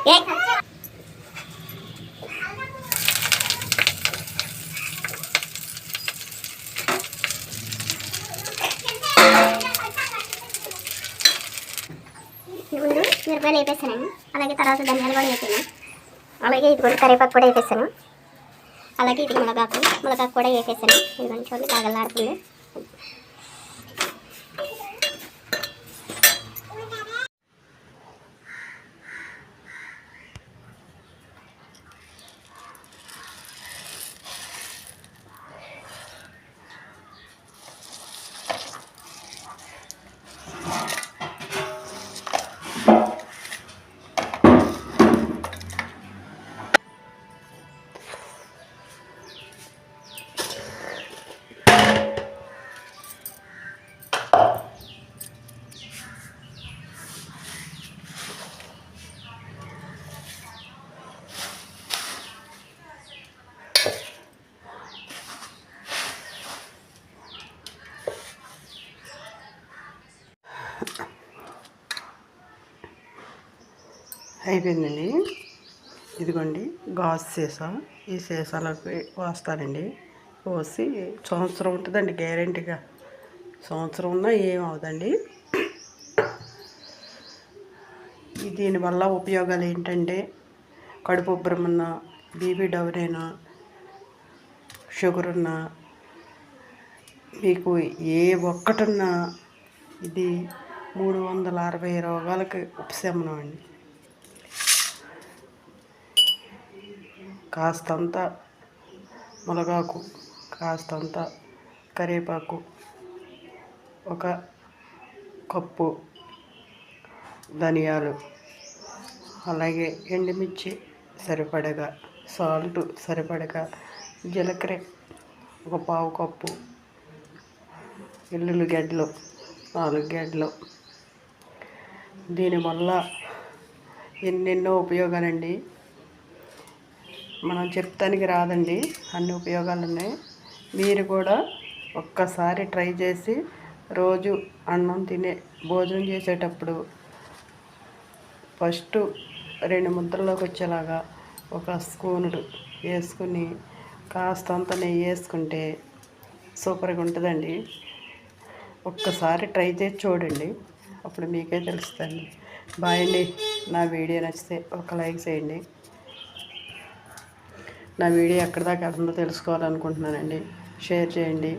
ముందు మిరపకాయలు వేపేస్తాను, అలాగే తర్వాత ధనియాలు కూడా వేసాను, అలాగే ఇది కూడా కరివేపాకు కూడా వేపేస్తాను, అలాగే ఇది మునగాకు కూడా వేపేసాను. ఇదిగోండి చూడండి కాగలాడుతుంది. అయిపోయిందండి. ఇదిగోండి గాజు సీసా, ఈ సీసాలోకి పోస్తానండి. పోసి సంవత్సరం ఉంటుందండి గ్యారెంటీగా. సంవత్సరం ఉన్నా ఏమవుదండి. దీనివల్ల ఉపయోగాలు ఏంటంటే కడుపు ఉబ్బరమున్నా, బీపీ డౌన్ అయినా, షుగర్ ఉన్నా, మీకు ఏ ఒక్కటున్నా ఇది 360 రోగాలకి ఉపశమనం అండి. కాస్తంత మునగాకు, కాస్తంత కరివేపాకు, ఒక కప్పు ధనియాలు, అలాగే ఎండుమిర్చి సరిపడగా, సాల్ట్ సరిపడగా, జీలకర్ర ఒక పావు కప్పు, వెల్లుల్లి గడ్డలు 4 గడ్డలు. దీనివల్ల ఎన్నెన్నో ఉపయోగాలండి. మనం చెప్తానికి రాదండి, అన్ని ఉపయోగాలు ఉన్నాయి. మీరు కూడా ఒక్కసారి ట్రై చేసి రోజు భోజనం చేసేటప్పుడు ఫస్ట్ 2 ముద్దల్లోకి వచ్చేలాగా ఒక స్పూనుడు వేసుకుని కాస్తంత నెయ్యి వేసుకుంటే సూపర్గా ఉంటుందండి. ఒక్కసారి ట్రై చేసి చూడండి, అప్పుడు మీకే తెలుస్తుంది. బాయ్ అండి. నా వీడియో నచ్చితే ఒక లైక్ చేయండి. నా వీడియో ఎక్కడి దాకా వెళ్తుందో తెలుసుకోవాలనుకుంటున్నానండి. షేర్ చేయండి.